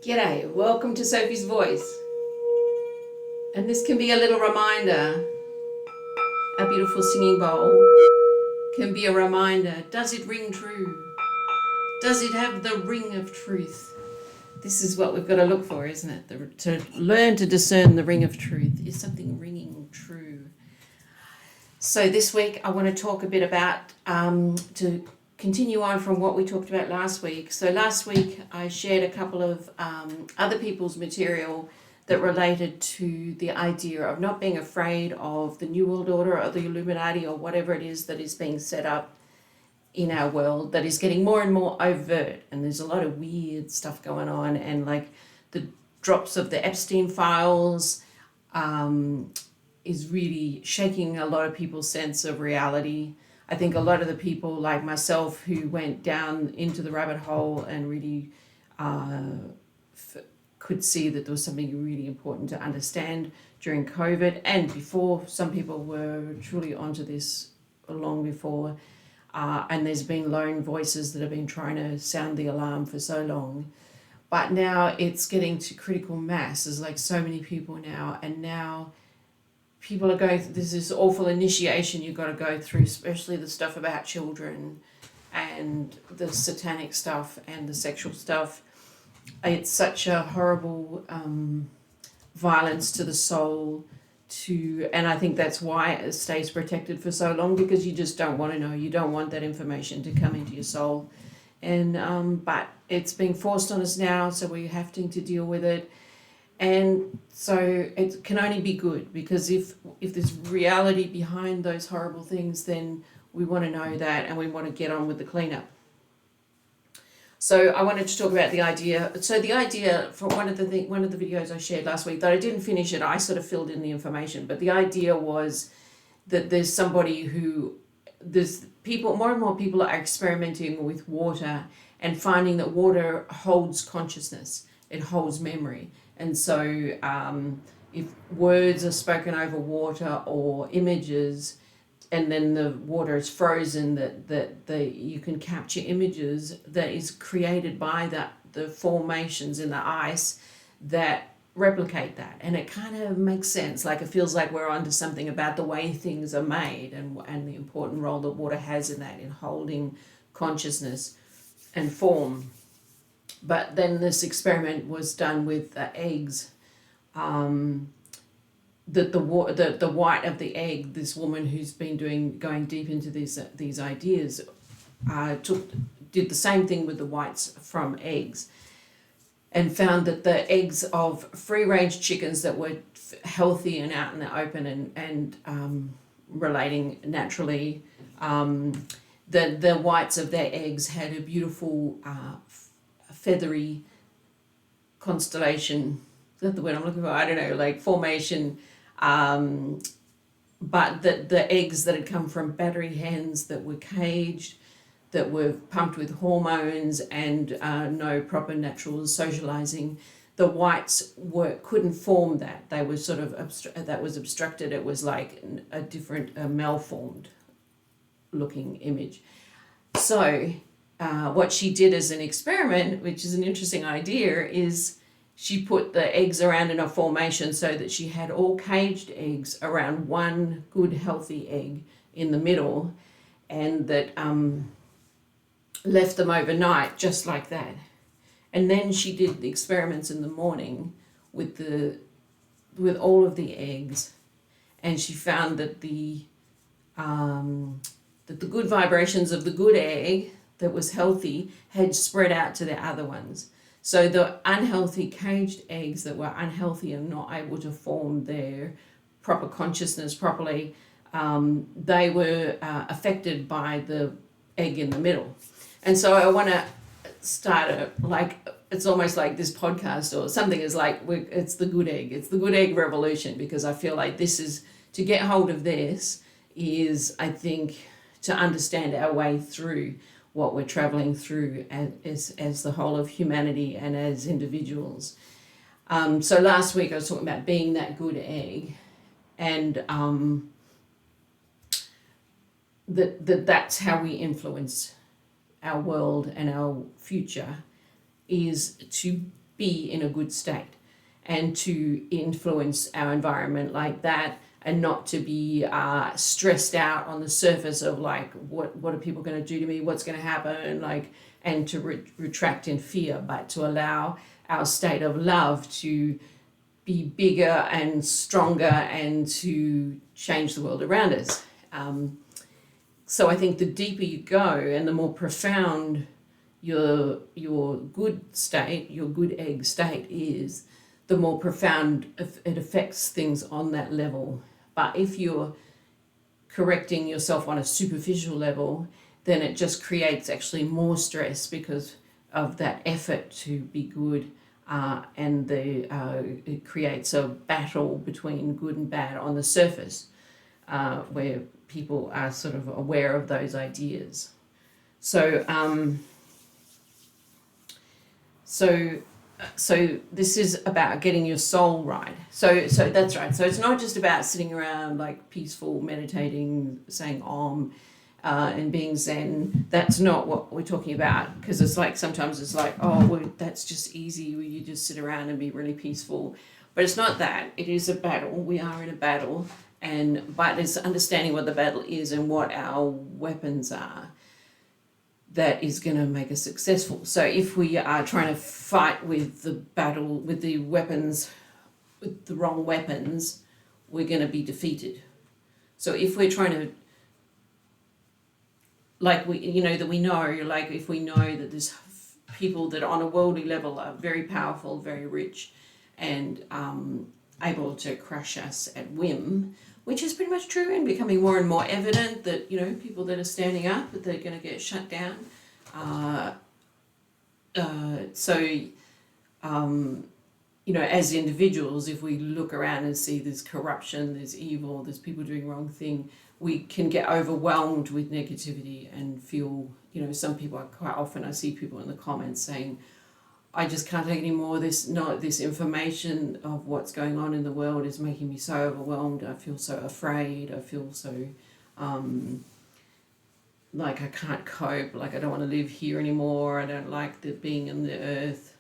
G'day, welcome to Sophie's Voice. And this can be a little reminder. Our beautiful singing bowl can be a reminder. Does it ring true? Does it have the ring of truth? This is what we've got to look for, isn't it? To learn to discern the ring of truth. Is something ringing true? So this week I want to talk a bit about, to continue on from what we talked about last week. So last week I shared a couple of other people's material that related to the idea of not being afraid of the New World Order or the Illuminati or whatever it is that is being set up in our world that is getting more and more overt. And there's a lot of weird stuff going on, and like the drops of the Epstein files is really shaking a lot of people's sense of reality. I think a lot of the people like myself who went down into the rabbit hole and really could see that there was something really important to understand during COVID and before. Some people were truly onto this long before. And there's been lone voices that have been trying to sound the alarm for so long. But now it's getting to critical mass. There's like so many people now, and now people are going through this awful initiation you've got to go through, especially the stuff about children and the satanic stuff and the sexual stuff. It's such a horrible violence to the soul, and I think that's why it stays protected for so long, because you just don't want to know. You don't want that information to come into your soul. And but it's being forced on us now, so we're having to deal with it. And so it can only be good, because if there's reality behind those horrible things, then we want to know that and we want to get on with the cleanup. So I wanted to talk about the idea. So the idea for one of the videos I shared last week, that I didn't finish it, I sort of filled in the information, but the idea was that there's people, more and more people are experimenting with water and finding that water holds consciousness, it holds memory. And so if words are spoken over water or images, and then the water is frozen, that you can capture images that is created by the formations in the ice that replicate that. And it kind of makes sense. Like it feels like we're onto something about the way things are made and the important role that water has in that, in holding consciousness and form. But then this experiment was done with eggs. That the white of the egg, this woman who's been going deep into these ideas, did the same thing with the whites from eggs, and found that the eggs of free range chickens that were healthy and out in the open and relating naturally, the whites of their eggs had a beautiful feathery constellation. Is that the word I'm looking for? I don't know, like formation. But the eggs that had come from battery hens that were caged, that were pumped with hormones and no proper natural socializing, the whites couldn't form that. They were sort of that was obstructed. It was like a different malformed looking image. So what she did as an experiment, which is an interesting idea, is she put the eggs around in a formation so that she had all caged eggs around one good healthy egg in the middle, and that left them overnight just like that. And then she did the experiments in the morning with all of the eggs, and she found that the good vibrations of the good egg that was healthy had spread out to the other ones. So the unhealthy caged eggs that were unhealthy and not able to form their proper consciousness properly, they were affected by the egg in the middle. And so I want to start it's almost like this podcast or something is like, it's the good egg. It's the good egg revolution, because I feel like this is, to get hold of this is, I think, to understand our way through what we're traveling through as the whole of humanity and as individuals. So last week I was talking about being that good egg, and that's how we influence our world and our future, is to be in a good state and to influence our environment like that, and not to be stressed out on the surface of like what are people going to do to me, what's going to happen, like, and to retract in fear, but to allow our state of love to be bigger and stronger and to change the world around us. So I think the deeper you go and the more profound your good state, your good egg state is, the more profound it affects things on that level. But if you're correcting yourself on a superficial level, then it just creates actually more stress because of that effort to be good, and it creates a battle between good and bad on the surface, where people are sort of aware of those ideas. So this is about getting your soul right. So that's right. So it's not just about sitting around like peaceful, meditating, saying Om, and being Zen. That's not what we're talking about, because it's like sometimes it's like, oh, well, that's just easy. You just sit around and be really peaceful. But it's not that. It is a battle. We are in a battle, but it's understanding what the battle is and what our weapons are that is going to make us successful. So if we are trying to fight with the battle, with the weapons, with the wrong weapons, we're going to be defeated. So if we're trying to, like, that we know, like if we know that there's people that on a worldly level are very powerful, very rich, and able to crush us at whim, which is pretty much true and becoming more and more evident that, people that are standing up, that they're going to get shut down. As individuals, if we look around and see there's corruption, there's evil, there's people doing wrong thing, we can get overwhelmed with negativity and feel, some people, quite often I see people in the comments saying, I just can't take any more of this. This information of what's going on in the world is making me so overwhelmed. I feel so afraid. I feel so like I can't cope. Like I don't want to live here anymore. I don't like being in the earth.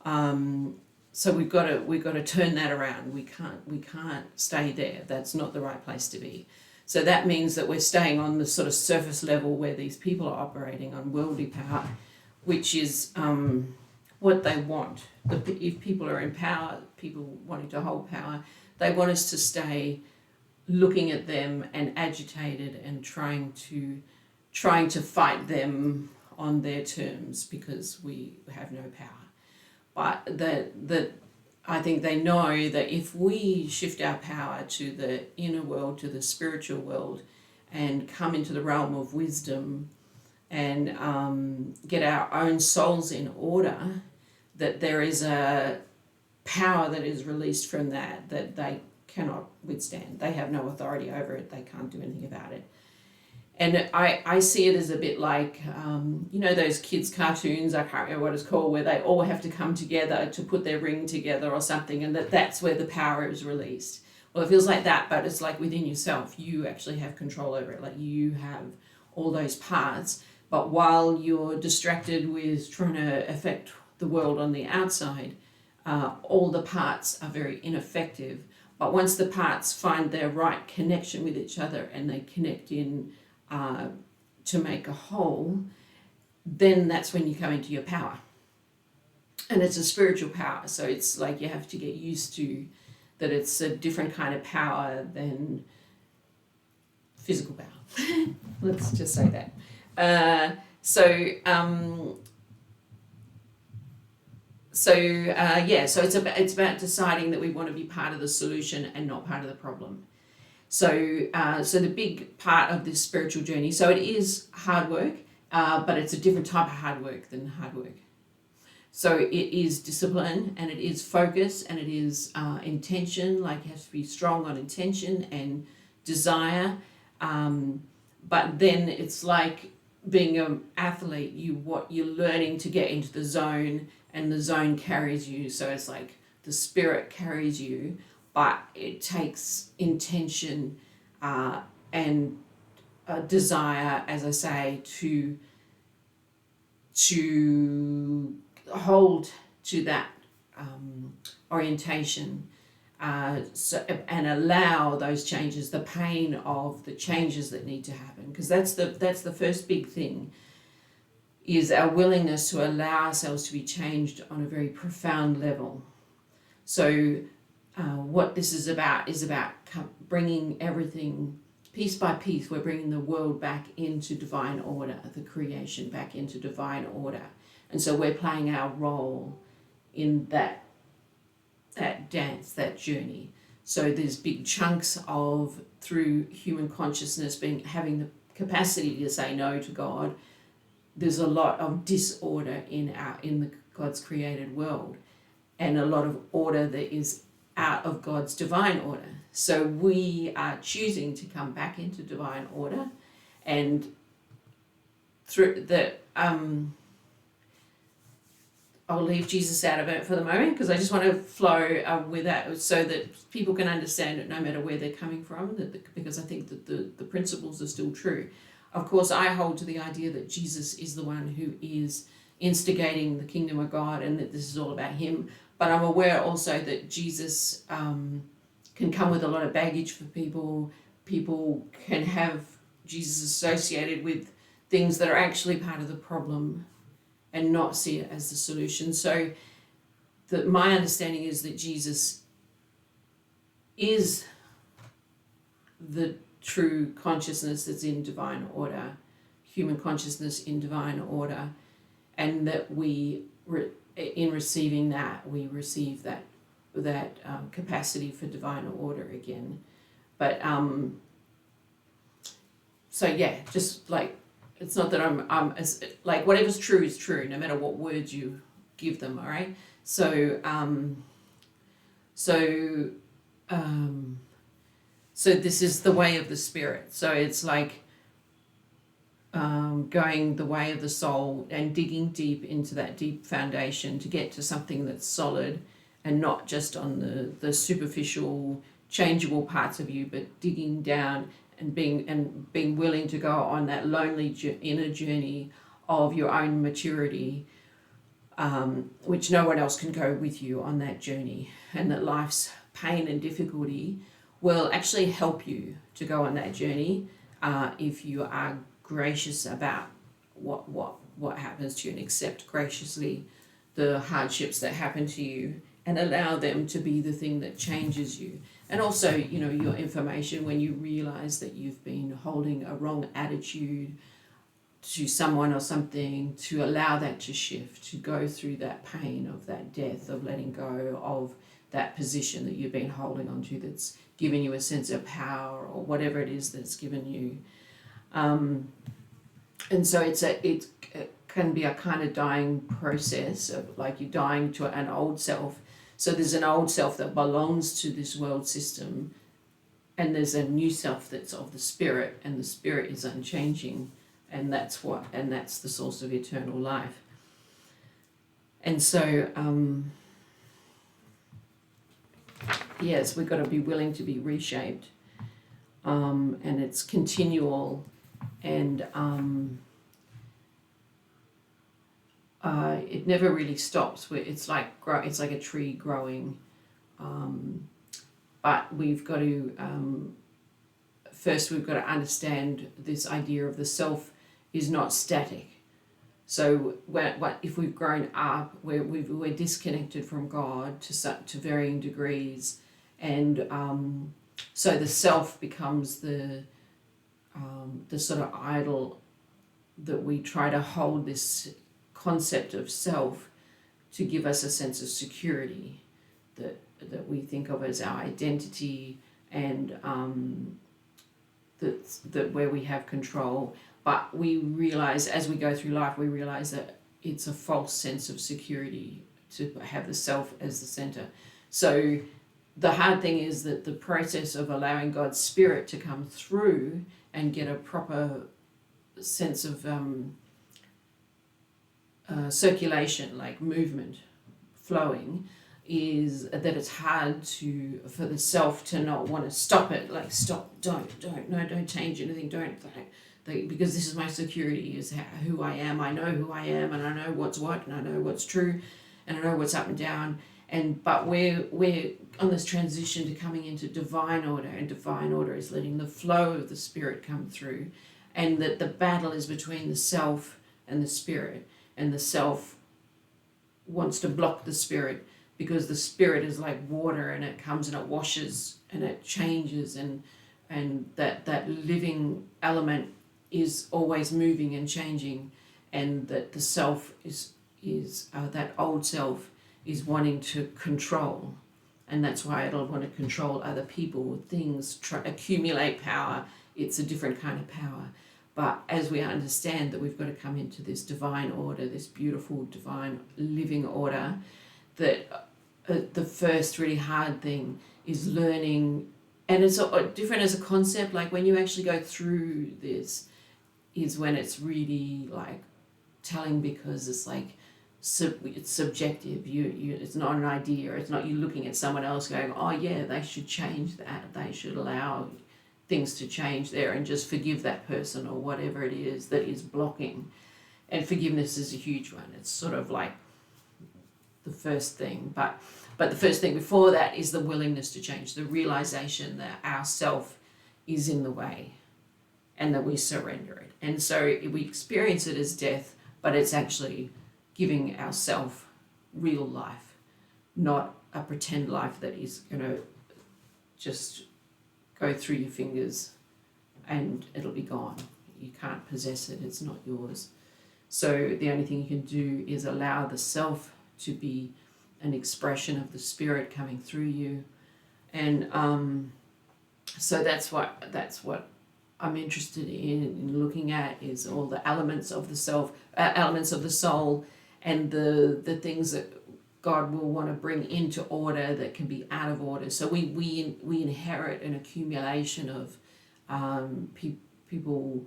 So we've got to turn that around. We can't stay there. That's not the right place to be. So that means that we're staying on the sort of surface level where these people are operating on worldly power, which is what they want. If people are in power, people wanting to hold power, they want us to stay looking at them and agitated and trying to fight them on their terms because we have no power. But that I think they know that if we shift our power to the inner world, to the spiritual world, and come into the realm of wisdom and get our own souls in order, that there is a power that is released from that they cannot withstand. They have no authority over it. They can't do anything about it. And I see it as a bit like, those kids' cartoons, I can't remember what it's called, where they all have to come together to put their ring together or something, and that's where the power is released. Well, it feels like that, but it's like within yourself. You actually have control over it. Like you have all those parts, but while you're distracted with trying to affect the world on the outside, all the parts are very ineffective. But once the parts find their right connection with each other and they connect in to make a whole, then that's when you come into your power. And it's a spiritual power, so it's like you have to get used to that it's a different kind of power than physical power. Let's just say that. So it's about deciding that we want to be part of the solution and not part of the problem. So the big part of this spiritual journey, so it is hard work, but it's a different type of hard work than hard work. So it is discipline, and it is focus, and it is intention. Like you have to be strong on intention and desire. But then it's like being an athlete. You're learning to get into the zone, and the zone carries you. So it's like the spirit carries you, but it takes intention and desire, as I say, to hold to that orientation, and allow those changes, the pain of the changes that need to happen, because that's the first big thing, is our willingness to allow ourselves to be changed on a very profound level. So what this is about bringing everything piece by piece. We're bringing the world back into divine order, the creation back into divine order, and so we're playing our role in that dance, that journey. So there's big chunks of, through human consciousness having the capacity to say no to God, there's a lot of disorder in the God's created world, and a lot of order that is out of God's divine order. So we are choosing to come back into divine order, and through the I'll leave Jesus out of it for the moment, because I just want to flow with that, so that people can understand it no matter where they're coming from, because I think that the principles are still true. Of course, I hold to the idea that Jesus is the one who is instigating the kingdom of God, and that this is all about him. But I'm aware also that Jesus can come with a lot of baggage for people. People can have Jesus associated with things that are actually part of the problem and not see it as the solution. So my understanding is that Jesus is the true consciousness that's in divine order, human consciousness in divine order, and that in receiving that, we receive that capacity for divine order again. But so yeah, just like, it's not that I'm like, whatever's true is true, no matter what words you give them. All right. So this is the way of the spirit. So it's like going the way of the soul and digging deep into that deep foundation to get to something that's solid, and not just on the superficial changeable parts of you, but digging down and being willing to go on that lonely inner journey of your own maturity, which no one else can go with you on that journey, and that life's pain and difficulty will actually help you to go on that journey if you are gracious about what happens to you, and accept graciously the hardships that happen to you, and allow them to be the thing that changes you. And also, your information, when you realize that you've been holding a wrong attitude to someone or something, to allow that to shift, to go through that pain of that death, of letting go of that position that you've been holding on to, that's given you a sense of power, or whatever it is that's given you. And so it can be a kind of dying process of, like, you're dying to an old self. So there's an old self that belongs to this world system, and there's a new self that's of the spirit, and the spirit is unchanging, and that's the source of eternal life. And so yes, we've got to be willing to be reshaped, and it's continual, and it never really stops. It's like a tree growing, but we've got to first we've got to understand this idea of the self is not static. So if we've grown up, we're disconnected from God to varying degrees, and so the self becomes the sort of idol that we try to hold, this concept of self, to give us a sense of security that we think of as our identity, and that where we have control. But we realize, as we go through life, we realize that it's a false sense of security to have the self as the center. So the hard thing is that the process of allowing God's spirit to come through and get a proper sense of circulation, like movement, flowing, is that it's hard for the self to not want to stop it, like, stop, don't change anything, because this is my security, is who I am. I know who I am, and I know what's what, and I know what's true, and I know what's up and down. But we're on this transition to coming into divine order, and divine order is letting the flow of the spirit come through, and that the battle is between the self and the spirit, and the self wants to block the spirit because the spirit is like water, and it comes and it washes and it changes, and that living element is always moving and changing, and that the self is that old self is wanting to control, and that's why it'll want to control other people, things, accumulate power. It's a different kind of power. But as we understand that we've got to come into this divine order, this beautiful divine living order, that the first really hard thing is learning, and it's different as a concept. Like when you actually go through this, is when it's really like telling, because it's like it's subjective. You it's not an idea. It's not you looking at someone else going, oh yeah, they should change that. They should allow things to change there and just forgive that person or whatever it is that is blocking. And forgiveness is a huge one. It's sort of like the first thing, but the first thing before that is the willingness to change, the realization that our self is in the way and that we surrender it. And so we experience it as death, but it's actually giving ourself real life, not a pretend life that is going to just go through your fingers and it'll be gone. You can't possess it. It's not yours. So the only thing you can do is allow the self to be an expression of the spirit coming through you. And so that's what I'm interested in looking at, is all the elements of the self, elements of the soul, and the things that God will want to bring into order that can be out of order. So we inherit an accumulation of people,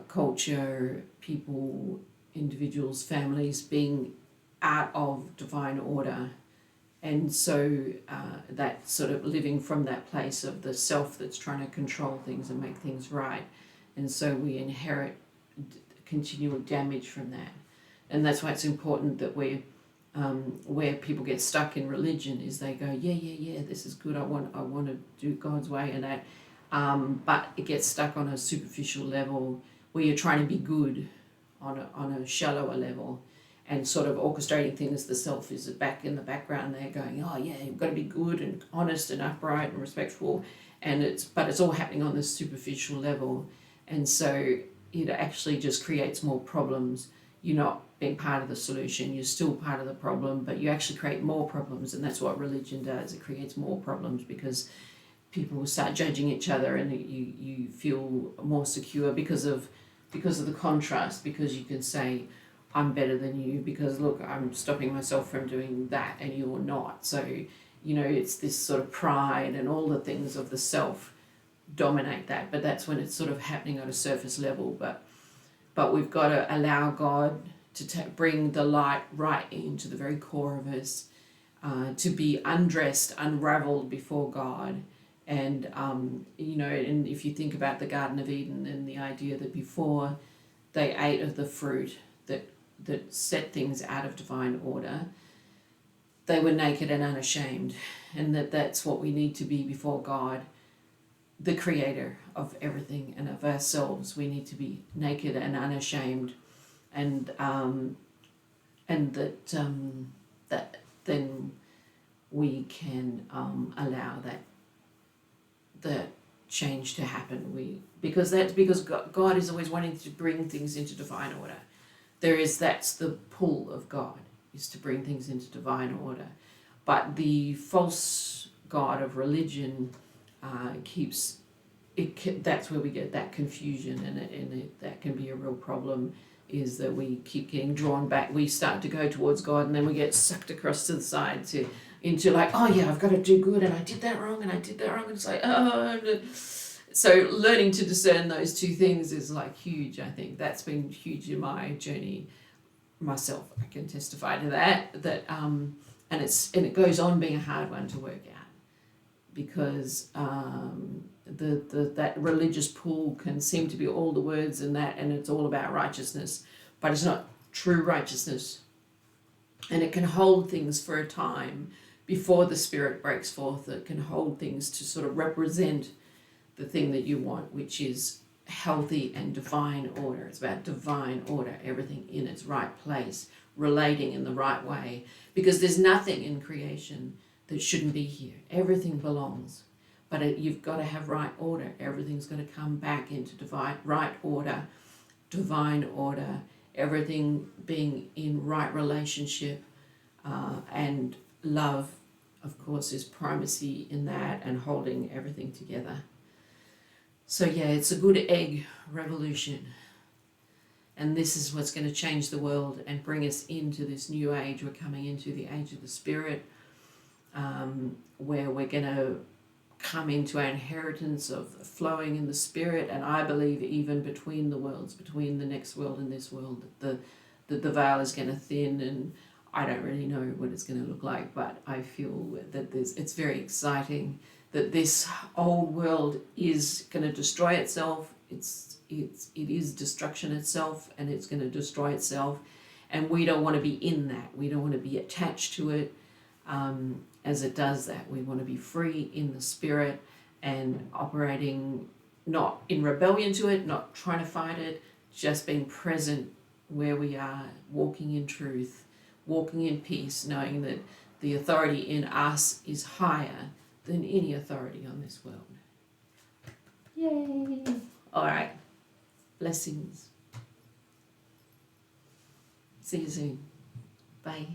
culture, people, individuals, families being out of divine order. And so that sort of living from that place of the self that's trying to control things and make things right. And so we inherit continual damage from that. And that's why it's important that we where people get stuck in religion is they go, yeah, this is good. I want to do God's way and that. But it gets stuck on a superficial level where you're trying to be good on a shallower level, and sort of orchestrating things. The self is back in the background there going, oh yeah, you've got to be good and honest and upright and respectful, but it's all happening on this superficial level. And so it actually just creates more problems. You're not being part of the solution, you're still part of the problem, but you actually create more problems. And that's what religion does. It creates more problems because people will start judging each other, and you feel more secure because of the contrast, because you can say, I'm better than you because look, I'm stopping myself from doing that and you're not. So, it's this sort of pride, and all the things of the self dominate that. But that's when it's sort of happening on a surface level. But we've got to allow God to bring the light right into the very core of us, to be undressed, unraveled before God. And, and if you think about the Garden of Eden and the idea that before they ate of the fruit that set things out of divine order, they were naked and unashamed. And that's what we need to be before God, the creator of everything and of ourselves. We need to be naked and unashamed, and that then we can allow that change to happen. Because God is always wanting to bring things into divine order. That's the pull of God, is to bring things into divine order. But the false God of religion that's where we get that confusion, and that can be a real problem, is that we keep getting drawn back. We start to go towards God, and then we get sucked across to the side into like, oh yeah, I've got to do good, and I did that wrong, and it's like, oh. So learning to discern those two things is like huge. I think that's been huge in my journey myself. I can testify to that and it goes on being a hard one to work out, because that religious pool can seem to be all the words and it's all about righteousness, but it's not true righteousness. and it can hold things for a time before the spirit breaks forth. It can hold things to sort of represent the thing that you want, which is healthy and divine order. It's about divine order, everything in its right place, relating in the right way, because there's nothing in creation that shouldn't be here. Everything belongs, but you've got to have right order. Everything's got to come back into right order, divine order, everything being in right relationship, and love, of course, is primacy in that, and holding everything together. So yeah, it's a good egg revolution. And this is what's going to change the world and bring us into this new age. We're coming into the age of the spirit, where we're going to come into our inheritance of flowing in the spirit. And I believe even between the worlds, between the next world and this world, that the veil is going to thin, and I don't really know what it's going to look like, but I feel that it's very exciting that this old world is going to destroy itself. It is destruction itself, and it's going to destroy itself, and we don't want to be in that. We don't want to be attached to it as it does that. We want to be free in the spirit and operating not in rebellion to it, not trying to fight it, just being present where we are, walking in truth, walking in peace, knowing that the authority in us is higher than any authority on this world. Yay! All right. Blessings. See you soon. Bye.